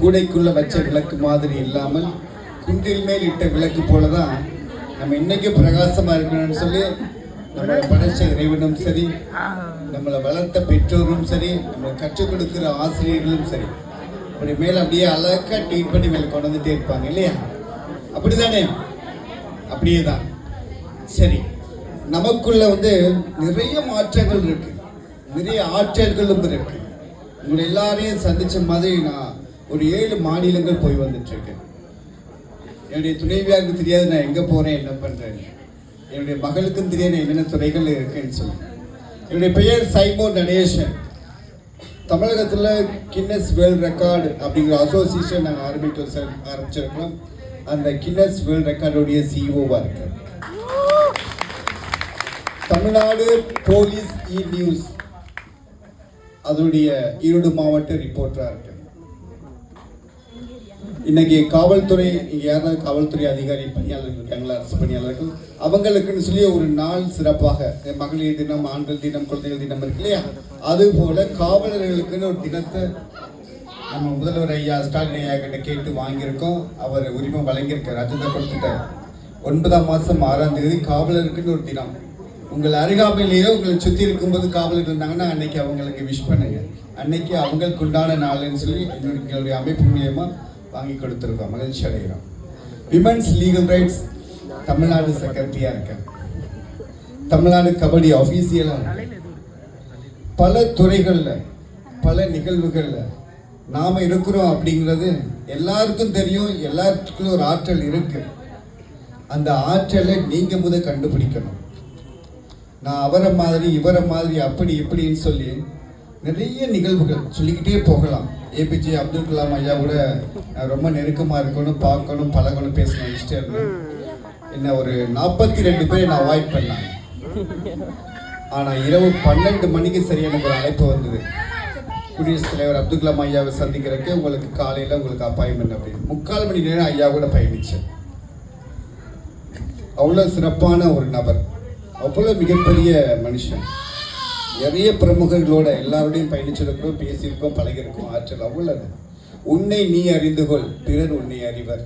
கூடைக்குள்ள வச்ச விளக்கு மாதிரி இல்லாமல் குன்றில் மேல் இட்ட விளக்கு போலதான் நம்ம இன்னைக்கு பிரகாசமா இருக்கணும்னு சொல்லி நம்மளை படைச்ச இறைவனும் சரி, நம்மளை வளர்த்த பெற்றோரும் சரி, நம்மளை கற்றுக் கொடுக்கிற ஆசிரியர்களும் சரி, அப்படி மேல அப்படியே அழகா ட்ரீட் பண்ணி மேல கொண்டு வந்துட்டே இருப்பாங்க இல்லையா? அப்படிதானே? அப்படியே தான். சரி, நமக்குள்ள நிறைய மாற்றங்கள் இருக்கு, நிறைய ஆற்றல்களும் இருக்கு. உங்களை எல்லாரையும் சந்திச்ச மாதிரி நான் ஒரு 7 மாநிலங்கள் போய் வந்துட்டு இருக்கேன். என்னுடைய துணைவியாருக்கு தெரியாது நான் எங்க போறேன், என்ன பண்றேன். என்னுடைய மகளுக்கும் தெரியாது என்னென்ன துறைகள் இருக்குன்னு சொல்லி. என்னுடைய பெயர் சைமோன் நடேசன். தமிழகத்தில் கின்னஸ் வேர்ல்ட் ரெக்கார்டு அப்படிங்கிற அசோசியேஷன் நாங்கள் ஆரம்பிச்சிருக்கோம். அந்த கின்னஸ் வேர்ல்ட் ரெக்கார்டுடைய சிஇஓவாக இருக்கேன். தமிழ்நாடு போலீஸ் நியூஸ் அதனுடைய ஈரோடு மாவட்ட ரிப்போர்ட்டராக இருக்கேன். இன்னைக்கு காவல்துறை, யாராவது காவல்துறை அதிகாரி பணியாளர்கள் இருக்காங்களா, அரசு பணியாளர்கள், அவங்களுக்குன்னு சொல்லி ஒரு நாள் சிறப்பாக மகளிர் தினம், ஆண்கள் தினம், குழந்தைகள் தினம் இருக்கு இல்லையா? அதுபோல காவலர்களுக்குன்னு ஒரு தினத்தை நம்ம முதல்வர் ஐயா ஸ்டாலின் ஐயா கிட்ட கேட்டு வாங்கியிருக்கோம். அவர் உரிமை வழங்கியிருக்கார், அதுதான் கொடுத்துட்டார். 9ஆம் மாதம் 6ஆம் தேதி காவலருக்குன்னு ஒரு தினம். உங்கள் அருகாமையிலேயோ உங்களை சுற்றி இருக்கும்போது காவலர் இருந்தாங்கன்னா அன்னைக்கு அவங்களுக்கு விஷ் பண்ணுங்க. அன்னைக்கு அவங்களுக்கு உண்டான நாள்னு சொல்லி எங்களுடைய அமைப்பு மூலியமா வாங்கி கொடுத்துருக்கோம். மகிழ்ச்சி அடைகிறோம். விமென்ஸ் லீகல் ரைட்ஸ் தமிழ்நாடு செக்ரட்டரியா இருக்கேன். தமிழ்நாடு கபடி ஆஃபீஸியலா இருக்கேன். பல துறைகள்ல பல நிகழ்வுகள்ல நாம இருக்கிறோம் அப்படிங்கிறது எல்லாருக்கும் தெரியும். எல்லாத்துக்கும் ஒரு ஆற்றல் இருக்கு. அந்த ஆற்றலை நீங்க முதல் கண்டுபிடிக்கணும். நான் அவரை மாதிரி இவரை மாதிரி அப்படி இப்படின்னு சொல்லி நிறைய நிகழ்வுகள் சொல்லிக்கிட்டே போகலாம். ஏபிஜே அப்துல் கலாம் ஐயா கூட ரொம்ப நெருக்கமாக இருக்கணும், பார்க்கணும், பழகணும், பேசணும் இஷ்டம் இருந்தேன். என்ன ஒரு 42 பேரை நான் அவாய்ட் பண்ணாங்க. ஆனால் இரவு 12 மணிக்கு சரி எனக்கு ஒரு அழைப்பு வந்தது. குடியரசுத் தலைவர் அப்துல் கலாம் ஐயாவை சந்திக்கிறதுக்கு உங்களுக்கு காலையில் உங்களுக்கு அப்பாயின்மெண்ட் அப்படின்னு. 3/4 மணி நேரம் ஐயா கூட பயணிச்சேன். அவ்வளோ சிறப்பான ஒரு நபர், அவ்வளோ மிகப்பெரிய மனுஷன். நிறைய பிரமுகர்களோட எல்லாரோடையும் பயணிச்சிருக்கிறோம், பேசியிருக்கோம், பழகிருக்கோம். ஆற்றல் அவ்வளவு. உன்னை நீ அறிந்து கொள், பிறர் உன்னை அறிவர்.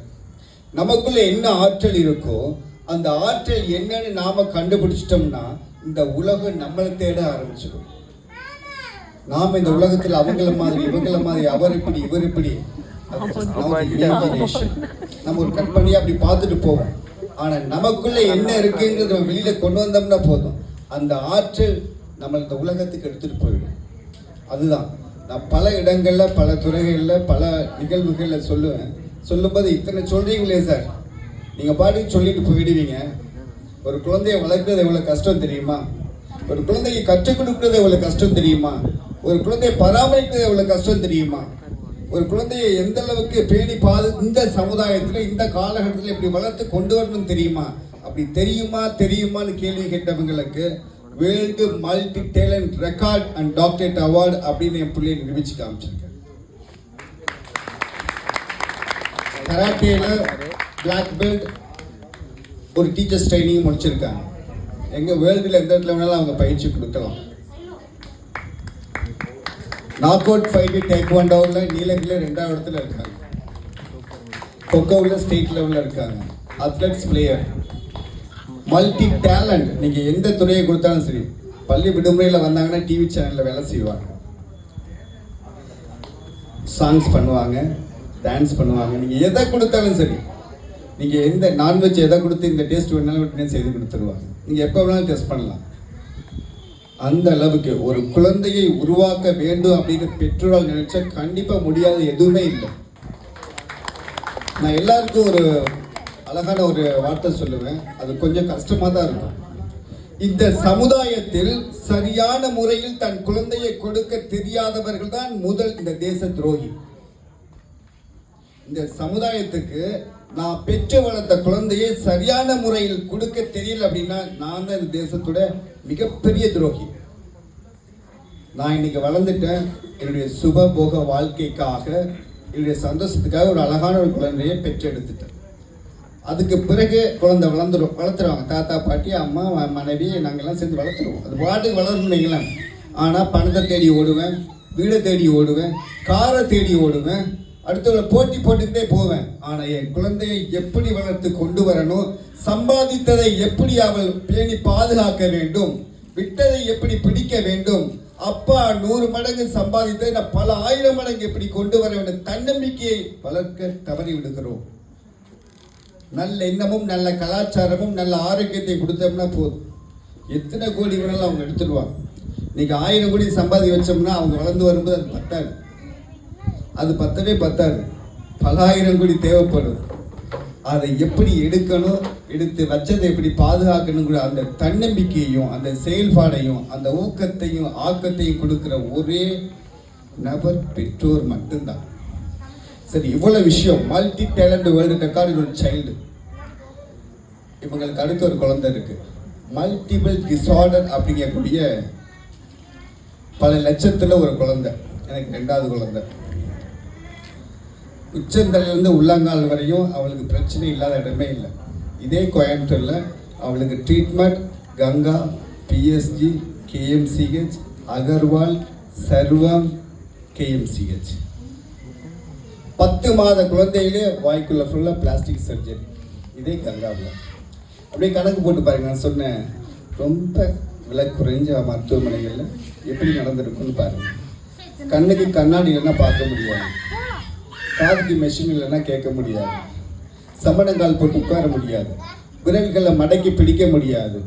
நமக்குள்ள என்ன ஆற்றல் இருக்கோ அந்த ஆற்றல் என்னன்னு நாம கண்டுபிடிச்சிட்டோம்னா இந்த உலகம் நம்மளை தேட ஆரம்பிச்சிடும். நாம இந்த உலகத்தில் அவங்கள மாதிரி இவங்கள மாதிரி அவர் இப்படி இவர் இப்படி நம்ம ஒரு கற்பனையா அப்படி பார்த்துட்டு போவோம். ஆனா நமக்குள்ள என்ன இருக்குங்கிறத வெளியில கொண்டு வந்தோம்னா போதும், அந்த ஆற்றல் நம்ம இந்த உலகத்துக்கு எடுத்துட்டு போயிடும். அதுதான் நான் பல இடங்கள்ல பல துறைகள்ல பல நிகழ்வுகள்ல சொல்லுவேன். சொல்லும்போது இத்தனை சொல்றீங்களே சார், நீங்க பாட்டுக்கு சொல்லிட்டு போயிடுவீங்க. ஒரு குழந்தைய வளர்க்கறது எவ்வளவு கஷ்டம் தெரியுமா? ஒரு குழந்தையை கற்றுக் கொடுக்கறது எவ்வளவு கஷ்டம் தெரியுமா? ஒரு குழந்தையை பராமரிக்கிறது எவ்வளவு கஷ்டம் தெரியுமா? ஒரு குழந்தையை எந்த அளவுக்கு பேணி இந்த சமுதாயத்துல இந்த காலகட்டத்தில் இப்படி வளர்த்து கொண்டு வரணும் தெரியுமா? அப்படி தெரியுமான்னு கேள்வி கேட்டவங்களுக்கு world multi talent record and doctorate award அப்படின்னு என் பிள்ளையை நிரூபிச்சு காமிச்சிருக்கேன். கராட்டேல பிளாக் பெல்ட், ஒரு டீச்சர்ஸ் ட்ரைனிங் முடிச்சிருக்காங்க. எங்க வேர்ல்டுல எந்த இடத்துல வேணாலும் அவங்க பயிற்சி கொடுக்கலாம். நாக் அவுட் ஃபைட் டேக்வாண்டோவில் நீலகிரியில் 2ஆவது இடத்துல இருக்காங்க. கொக்கோவில் ஸ்டேட் லெவலில் இருக்காங்க. Athletes player, multi talent. நீங்கள் எந்த துறையை கொடுத்தாலும் சரி, பள்ளி விடுமுறையில் வந்தாங்கன்னா டிவி சேனலில் வேலை செய்வாங்க, சாங்ஸ் பண்ணுவாங்க, டான்ஸ் பண்ணுவாங்க. நீங்கள் எதை கொடுத்தாலும் சரி, நீங்கள் எந்த நான்வெஜ் எதை கொடுத்து இந்த டேஸ்ட் வேணாலும் உடனே செய்து கொடுத்துருவாங்க. நீங்கள் எப்போ வேணாலும் டெஸ்ட் பண்ணலாம். அந்த அளவுக்கு ஒரு குழந்தையை உருவாக்க வேண்டும் அப்படின்னு பெற்றோரால் நினைச்சா கண்டிப்பா முடியாத எதுவுமே இல்லை. நான் எல்லாருக்கும் ஒரு அழகான ஒரு வார்த்தை சொல்லுவேன், அது கொஞ்சம் கஷ்டமா தான் இருக்கும். இந்த சமுதாயத்தில் சரியான முறையில் தன் குழந்தையை கொடுக்க தெரியாதவர்கள் தான் முதல் இந்த தேச துரோகி. இந்த சமுதாயத்துக்கு நான் பெற்று வளர்த்த குழந்தையை சரியான முறையில் கொடுக்க தெரியல அப்படின்னா நான் தான் இந்த தேசத்தோட மிகப்பெரிய துரோகி. நான் இன்னைக்கு வளர்ந்துட்டேன். என்னுடைய சுபபோக வாழ்க்கைக்காக, என்னுடைய சந்தோஷத்துக்காக ஒரு அழகான ஒரு குழந்தையை பெற்றெடுத்துட்டேன். அதுக்கு பிறகு குழந்தை வளர்த்துருவாங்க. தாத்தா, பாட்டி, அம்மா, மனைவி, நாங்கள்லாம் சேர்ந்து வளர்த்துருவோம். அது பாட்டுக்கு வளர்ந்துங்களேன். ஆனால் பணத்தை தேடி ஓடுவேன், வீடை தேடி ஓடுவேன், காரை தேடி ஓடுவேன். அடுத்தவங்களை போட்டி போட்டுக்கிட்டே போவேன். ஆனா என் குழந்தையை எப்படி வளர்த்து கொண்டு வரணும், சம்பாதித்ததை எப்படி அவள் பேணி பாதுகாக்க வேண்டும், விட்டதை எப்படி பிடிக்க வேண்டும், அப்பா 100 மடங்கு சம்பாதித்ததை நான் பல 1000 மடங்கு எப்படி கொண்டு வர வேண்டும், தன்னம்பிக்கையை வளர்க்க தவறி விடுகிறோம். நல்ல எண்ணமும் நல்ல கலாச்சாரமும் நல்ல ஆரோக்கியத்தை கொடுத்தோம்னா போதும். எத்தனை கோடி வேணாலும் அவங்க எடுத்துடுவாங்க. இன்னைக்கு 1000 கோடி சம்பாதி வச்சோம்னா அவங்க வளர்ந்து வரும்போது அது பத்தாது. அது பத்தவே பல 1000 கோடி தேவைப்படும். அதை எப்படி எடுக்கணும், எடுத்து வச்சதை எப்படி பாதுகாக்கணுங்கிற அந்த தன்னம்பிக்கையையும் அந்த செயல்பாடையும் அந்த ஊக்கத்தையும் ஆக்கத்தையும் கொடுக்கிற ஒரே நபர் பெற்றோர் மட்டும்தான். சரி, இவ்வளவு விஷயம். மல்டி டேலண்ட் வேர்ல்டு ரெக்கார்டு ஒரு சைல்டு. இவங்களுக்கு அடுத்த ஒரு குழந்தை இருக்கு. மல்டிபிள் டிசார்டர் அப்படிங்கக்கூடிய பல லட்சத்துல ஒரு குழந்தை. எனக்கு 2வது குழந்தை. உச்சந்தலையிலிருந்து உள்ளங்கால் வரையும் அவளுக்கு பிரச்சனை இல்லாத இடமே இல்லை. இதே கோயம்புத்தூர்ல அவளுக்கு treatment Ganga, PSG, KMCH, Agarwal, சர்வம், கேஎம்சிஹெச். 10 மாத குழந்தையிலே வாய்க்குள்ள ஃபுல்லாக பிளாஸ்டிக் சர்ஜரி. இதே கங்காவில் அப்படியே கணக்கு போட்டு பாருங்க. நான் சொன்னேன் ரொம்ப விலை குறைஞ்ச மருத்துவமனைகளில் எப்படி நடந்திருக்குன்னு பாருங்க. கண்ணுக்கு கண்ணாடி இல்லைன்னா பார்க்க முடியாது, காதுக்கு மெஷின் இல்லைன்னா கேட்க முடியாது, சமணங்கால் போட்டு உட்கார முடியாது, விரல்களை மடக்கி பிடிக்க முடியாது,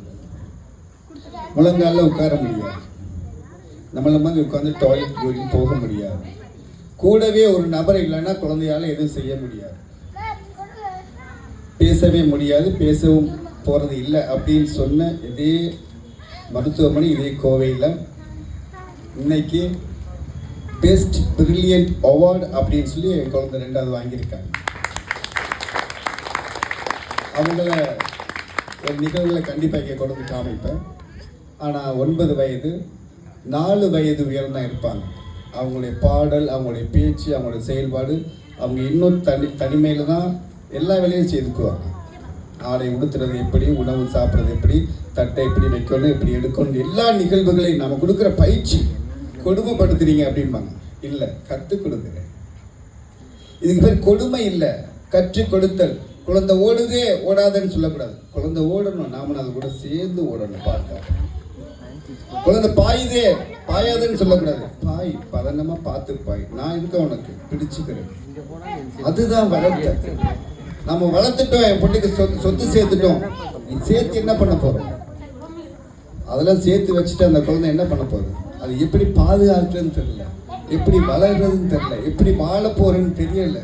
முழங்காலில் உட்கார முடியாது, நம்மள மாதிரி உட்காந்து டாய்லெட் யூரின் போக முடியாது. கூடவே ஒரு நபர் இல்லைன்னா குழந்தையால எதுவும் செய்ய முடியாது, பேசவே முடியாது, பேசவும் போறது இல்லை அப்படின்னு சொன்ன இதே மருத்துவமனை இதே கோவையில் இன்னைக்கு பெஸ்ட் பிரில்லியன்ட் அவார்டு அப்படின்னு சொல்லி என் குழந்தை 2வது வாங்கியிருக்காங்க. அவங்கள ஒரு நிகழ்வில் கண்டிப்பாக இங்கே கொண்டு வந்து காமிப்பேன். ஆனால் 9 வயது 4 வயது உயரம் தான் இருப்பாங்க. அவங்களுடைய பாடல், அவங்களுடைய பேச்சு, அவங்களுடைய செயல்பாடு, அவங்க இன்னும் தனிமையில் தான் எல்லா வேலையும் செய்துக்குவாங்க. ஆடை உடுத்துறது எப்படி, உணவு சாப்பிட்றது எப்படி, தட்டை எப்படி வைக்கணும், எப்படி எடுக்கணும், எல்லா நிகழ்வுகளையும் நம்ம கொடுக்குற பயிற்சி. கொடுமைப்படுத்துறீங்க அப்படிம்பாங்க. இல்லை, கற்றுக் கொடுக்குறேன். இதுக்கு பேர் கொடுமை இல்லை, கற்றுக் கொடுத்தல். குழந்தை ஓடுதே ஓடாதன்னு சொல்லக்கூடாது. குழந்தை ஓடணும், நாம அதை கூட சேர்ந்து ஓடணும். பார்க்க குழந்தை பாயுதே பாயாதுன்னு சொல்லக்கூடாது. பாய் பதனமா பார்த்து பாய், நான் இருக்க உனக்கு பிடிச்சுக்கிறேன். அதுதான் வளர்த்த. நம்ம வளர்த்துட்டோம், என் பொண்ணுக்கு சொத்து சேர்த்துட்டோம். நீ சேர்த்து என்ன பண்ண போறோம்? அதெல்லாம் சேர்த்து வச்சுட்டு அந்த குழந்தை என்ன பண்ண போகுது? அது எப்படி பாதுகாக்கிறதுன்னு தெரியல, எப்படி வளர்றதுன்னு தெரியல, எப்படி வாழ போறேன்னு தெரியல.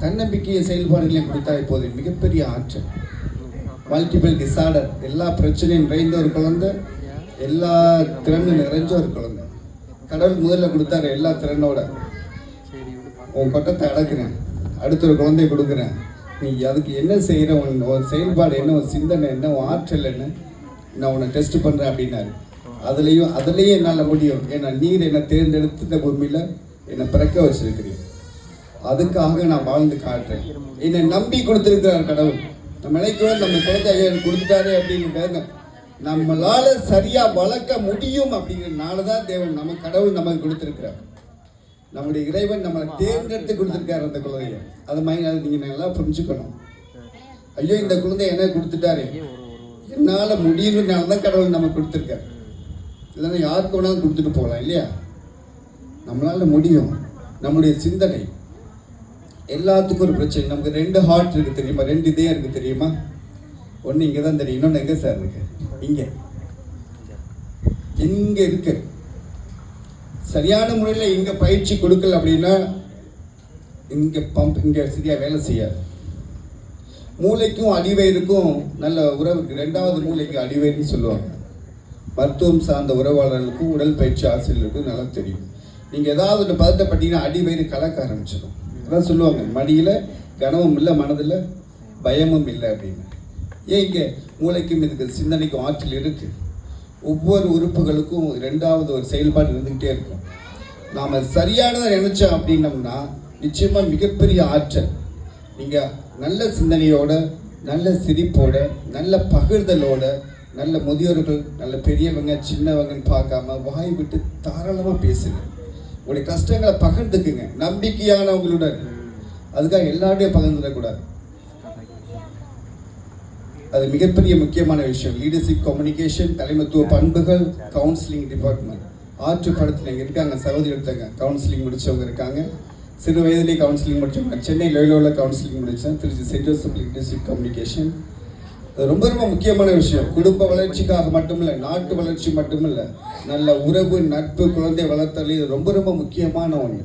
தன்னம்பிக்கையை செயல்பாடுகளையும் கொடுத்தா இப்போது மிகப்பெரிய ஆற்றல். மல்டிபிள் டிசார்டர், எல்லா பிரச்சனையும் நிறைந்த ஒரு குழந்தை, எல்லா திறனும் நிறைஞ்ச ஒரு குழந்தை. கடவுள் முதல்ல கொடுத்தாரு எல்லா திறனோட. உன் கொட்டத்தை அடக்குறேன், அடுத்த ஒரு குழந்தைய கொடுக்குறேன், நீ அதுக்கு என்ன செய்கிற, உன் செயல்பாடு என்ன, உன் சிந்தனை என்ன, உன் ஆற்றல் என்ன, நான் உன்னை டெஸ்ட் பண்ணுறேன் அப்படின்னாரு. அதுலேயும் என்னால் முடியும். ஏன்னா நீர் என்னை தேர்ந்தெடுத்து இந்த பூமியில் என்னை பிறக்க வச்சிருக்கிறீங்க. அதுக்காக நான் வாழ்ந்து காட்டுறேன். என்னை நம்பி கொடுத்துருக்கிறார் கடவுள். நம்ம நினைக்கிறோம் நம்ம குழந்தை கொடுத்துட்டாரு அப்படின்னு. நம்மளால சரியா வளர்க்க முடியும் அப்படிங்கிறதுனால தான் தேவன் நம்ம கடவுள் நமக்கு கொடுத்துருக்கிறார். நம்முடைய இறைவன் நம்மளை தேர்ந்தெடுத்து கொடுத்துருக்காரு அந்த குழந்தைய. அது மாதிரி நீங்க நல்லா புரிஞ்சுக்கணும். ஐயோ இந்த குழந்தை என்ன கொடுத்துட்டாரு, என்னால முடியும்னால தான் கடவுள் நமக்கு கொடுத்துருக்காரு. இல்லைன்னா யாருக்கு வேணாலும் கொடுத்துட்டு போகலாம் இல்லையா? நம்மளால முடியும். நம்முடைய சிந்தனை எல்லாத்துக்கும் ஒரு பிரச்சனை. நமக்கு 2 ஹார்ட் இருக்கு தெரியுமா, 2 இதயம் இருக்கு தெரியுமா? ஒன்று இங்கே தான் தெரியும், இன்னொன்று எங்கே சார் இருக்கு? இங்கே இருக்கு. சரியான முறையில் இங்கே பயிற்சி கொடுக்கல அப்படின்னா இங்கே பம்ப் இங்கே சரியாக வேலை செய்யாது. மூளைக்கும் அடிவயிறுக்கும் நல்ல உறவு இருக்கு. 2வது மூளைக்கு அடிவயிறுன்னு சொல்லுவாங்க. மருத்துவம் சார்ந்த உறவாளர்களுக்கும் உடல் பயிற்சி ஆசிரியர்களுக்கும் நல்லா தெரியும். நீங்கள் ஏதாவது ஒன்று பதட்டப்பட்டீங்கன்னா அடிவயிறு கலக்க ஆரம்பிச்சிடும். அதான் சொல்லுவாங்க, மடியில் கனமும் இல்லை, மனதில் பயமும் இல்லை அப்படின்னு. ஏன் இங்கே மூளைக்கும் இதுக்கு சிந்தனைக்கும் ஆற்றல் இருக்குது. ஒவ்வொரு உறுப்புகளுக்கும் 2வது ஒரு செயல்பாடு இருந்துக்கிட்டே இருக்கும். நாம் சரியானதை நினைச்சோம் அப்படின்னம்னா நிச்சயமாக மிகப்பெரிய ஆற்றல். நீங்கள் நல்ல சிந்தனையோட, நல்ல சிரிப்போட, நல்ல பகிர்தலோட, நல்ல முதியோர்கள், நல்ல பெரியவங்க சின்னவங்கன்னு பார்க்காம வாய் விட்டு தாராளமாக பேசுங்க. உங்களுடைய கஷ்டங்களை பகிர்ந்துக்குங்க நம்பிக்கையானவங்களுடன். அதுக்காக எல்லாரையும் பகிர்ந்துடக்கூடாது. அது மிகப்பெரிய முக்கியமான விஷயம். லீடர்ஷிப் கம்யூனிகேஷன், தலைமைத்துவ பண்புகள், கவுன்சிலிங் டிபார்ட்மெண்ட். ஆற்றுப்படத்தில் இங்கே இருக்காங்க, சகோதரி எடுத்தாங்க, கவுன்சிலிங் முடித்தவங்க இருக்காங்க. சிறு வயதிலே கவுன்சிலிங் முடித்தவங்க. சென்னை லோயோலாவில் கவுன்சிலிங் முடித்தேன். Trichy saint Joseph leadership communication. அது ரொம்ப ரொம்ப முக்கியமான விஷயம். குடும்ப வளர்ச்சிக்காக மட்டுமில்லை, நாட்டு வளர்ச்சி மட்டுமில்லை, நல்ல உறவு, நட்பு, குழந்தை வளர்த்தல், இது ரொம்ப ரொம்ப முக்கியமான ஒன்று.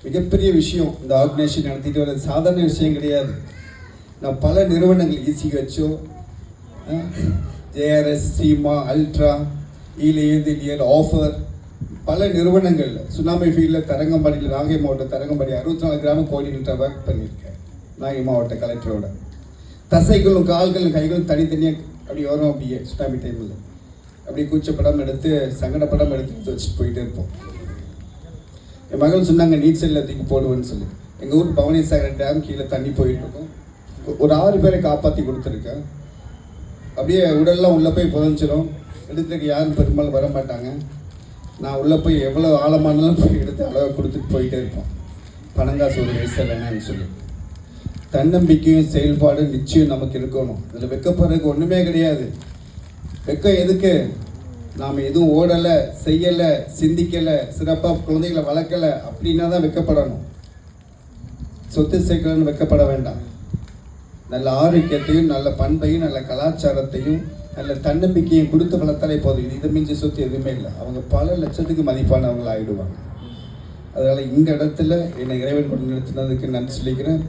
மிகப்பெரிய விஷயம். இந்த ஆர்கனைசேஷன் நடத்திட்டு வர சாதாரண விஷயம் கிடையாது. நான் பல நிறுவனங்கள் ECHO, JRS, சீமா, அல்ட்ரா, ஈலியர், ஆஃபர், பல நிறுவனங்கள். சுனாமி ஃபீல்டில் தரங்கம்பாடியில், நாகை மாவட்ட தரங்கம்பாடி 64 கிராம கோஆர்டினேட்டர் ஒர்க் பண்ணியிருக்கேன். நாகை மாவட்ட கலெக்டரோட. தசைகளும் கால்களும் கைகளும் தனித்தனியாக அப்படி வரும். அப்படியே சுனாமி டைமில் அப்படியே கூச்சப்படம் எடுத்து சங்கடப்படம் எடுத்து வச்சுட்டு போயிட்டே இருப்போம். என் மகள் சொன்னாங்க நீச்சலில் தூக்கி போடுவேன்னு சொல்லி. எங்கள் ஊர் பவனேஸ்வரர் டேம் கீழே தண்ணி போயிட்டுருக்கோம். ஒரு 6 பேரை காப்பாற்றி கொடுத்துருக்கேன். அப்படியே உடல்லாம் உள்ளே போய் புதஞ்சிடும். எடுத்துக்க யாரும் பெரும்பாலும் வர மாட்டாங்க. நான் உள்ளே போய் எவ்வளோ ஆழமானாலும் போய் எடுத்து அளவை கொடுத்துட்டு போயிட்டே இருப்போம். பணங்காசு ஒரு வயசு வேணான்னு சொல்லி. தன்னம்பிக்கையும் செயல்பாடும் நிச்சயம் நமக்கு இருக்கணும். இதில் வெக்கப்படுறதுக்கு ஒன்றுமே கிடையாது. வெக்கம் எதுக்கு? நாம் எதுவும் ஓடலை, செய்யலை, சிந்திக்கலை, சிறப்பாக குழந்தைகளை வளர்க்கலை அப்படின்னா தான் வெக்கப்படணும். சொத்து சேர்க்கலன்னு வெக்கப்பட வேண்டாம். நல்ல ஆரோக்கியத்தையும், நல்ல பண்பையும், நல்ல கலாச்சாரத்தையும், நல்ல தன்னம்பிக்கையும் கொடுத்து வளர்த்தாலே போதும். இதை மிஞ்சி சொத்து எதுவுமே இல்லை. அவங்க பல லட்சத்துக்கு மதிப்பானவங்க ஆகிடுவாங்க. அதனால் இந்த இடத்துல என்னை இறைவன் கொண்டு நிறுத்தினதுக்கு நன்றி சொல்லிக்கிறேன்.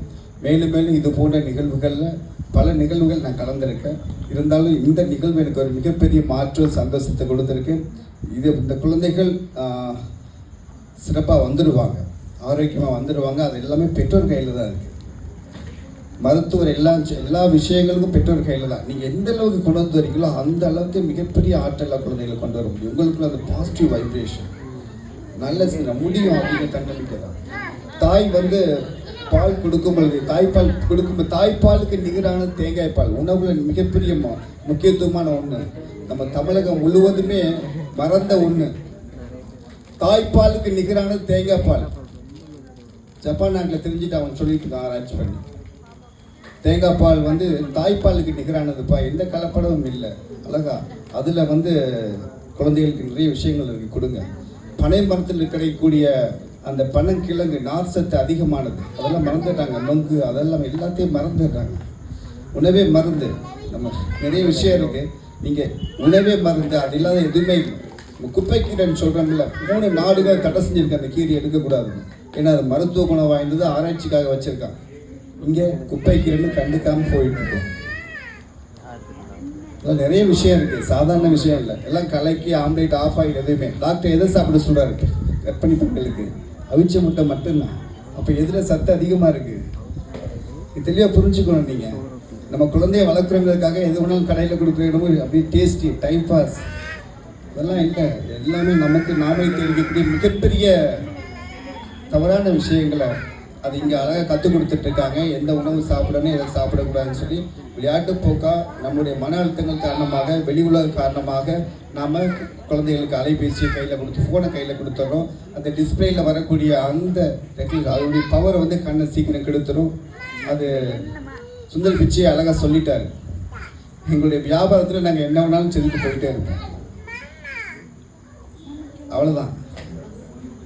மேலும் மேலும் இது போன்ற நிகழ்வுகளில் பல நிகழ்வுகள் நான் கலந்துருக்கேன். இருந்தாலும் இந்த நிகழ்வு எனக்கு ஒரு மிகப்பெரிய மாற்று சந்தோஷத்தை கொடுத்துருக்கு. இந்த குழந்தைகள் சிறப்பாக வந்துடுவாங்க, ஆரோக்கியமாக வந்துடுவாங்க. அது எல்லாமே பெற்றோர் கையில் தான் இருக்குது. மருத்துவர் எல்லா விஷயங்களுக்கும் பெற்றோர் கையில் தான். நீங்கள் எந்த அளவுக்கு கொண்டு வந்து வரீங்களோ அந்த அளவுக்கு மிகப்பெரிய ஆற்றலாக குழந்தைகளை கொண்டு வர முடியும். உங்களுக்குள்ள அந்த பாசிட்டிவ் வைப்ரேஷன் நல்ல முடியும் அப்படிங்கிற தன்னம்பிக்கை தான். தாய் பால் கொடுக்கும் பொழுது, தாய்ப்பால் கொடுக்கும்போது, தாய்ப்பாலுக்கு நிகரான தேங்காய் பால் உணவுல மிகப்பெரிய முக்கியத்துவமான ஒன்று. நம்ம தமிழகம் முழுவதுமே மறந்த ஒன்று. தாய்ப்பாலுக்கு நிகரான தேங்காய் பால். ஜப்பான் நாட்டில் தெரிஞ்சுட்டு அவன் சொல்லிட்டு இருக்கான் ஆராய்ச்சி பண்ணி. தேங்காய் பால் தாய்ப்பாலுக்கு நிகரானதுப்பா, எந்த கலப்படமும் இல்லை. அழகா அதில் குழந்தைகளுக்கு நிறைய விஷயங்கள் இருக்குது, கொடுங்க. பனை மரத்தில் கிடைக்கக்கூடிய அந்த பனங்கிழங்கு நார் சத்து அதிகமானது, அதெல்லாம் மறந்துட்டாங்க. நொங்கு அதெல்லாம் எல்லாத்தையும் மறந்துடுறாங்க. உணவே மருந்து. நம்ம நிறைய விஷயம் இருக்குது. நீங்கள் உணவே மருந்து, அது இல்லாத எதுவுமே இல்லை. குப்பை கீரைன்னு சொல்கிறோம்ல, 3 நாடுகள் தடை செஞ்சுருக்க அந்த கீரை எடுக்கக்கூடாதுன்னு. ஏன்னா அது மருத்துவ குணம் வாய்ந்தது, ஆராய்ச்சிக்காக வச்சுருக்கான். இங்கே குப்பை கீரைன்னு கண்டுக்காமல் போயிட்டுருக்கோம். அதில் நிறைய விஷயம் இருக்குது, சாதாரண விஷயம் இல்லை. எல்லாம் கலக்கி ஆம்லேட் ஆஃப் ஆகிட்டு எதுவுமே. டாக்டர் எதை சாப்பிட சொல்கிறாரு? கர்ப்பிணி பெண்களுக்கு அவிச்ச முட்டை மட்டும்தான். அப்போ எதில் சத்து அதிகமாக இருக்குது? இது தெளிவாக புரிஞ்சுக்கணும். நீங்கள் நம்ம குழந்தைய வளர்க்குறவங்களுக்காக எது வேணாலும் கடையில் கொடுக்குறோமோ அப்படியே டேஸ்டி டைம் பாஸ் அதெல்லாம் இல்லை. எல்லாமே நமக்கு நாமே தெரிவிக்கக்கூடிய மிகப்பெரிய தவறான விஷயங்களை அது இங்கே அழகாக கற்றுக் கொடுத்துட்ருக்காங்க. எந்த உணவு சாப்பிடணும், எதை சாப்பிடக்கூடாதுன்னு சொல்லி விளையாட்டு போக்காக நம்முடைய மன அழுத்தங்கள் காரணமாக, வெளி உலக காரணமாக நாம் குழந்தைகளுக்கு அலைபேசியை கையில் கொடுத்து, ஃபோனை கையில் கொடுத்துட்றோம். அந்த டிஸ்பிளேயில் வரக்கூடிய அந்த அதோடைய பவரை கண்ணை சீக்கிரம் கெடுத்துரும். அது சுந்தர் பிச்சையை அழகாக சொல்லிட்டாரு. எங்களுடைய வியாபாரத்தில் நாங்கள் என்ன வேணாலும் செஞ்சுட்டு போயிட்டே இருப்போம். அவ்வளோதான்.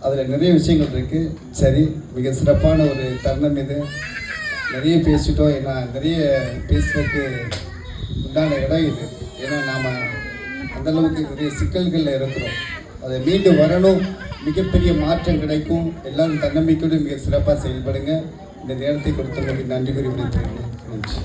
அதில் நிறைய விஷயங்கள் இருக்குது. சரி, மிக சிறப்பான ஒரு தருணம் இது. நிறைய பேசிட்டோம். ஏன்னா நிறைய பேசுறதுக்கு உண்டான இடம் இது. ஏன்னா நாம் அந்தளவுக்கு நிறைய சிக்கல்களில் இருக்கிறோம். அதை மீண்டு வரணும், மிகப்பெரிய மாற்றம் கிடைக்கும். எல்லாரும் தன்னம்பிக்கையோடு மிக சிறப்பாக செயல்படுங்க. இந்த நேரத்தை கொடுத்தவங்களுக்கு நன்றி கூறி விடைபெறுகிறேன். நன்றி.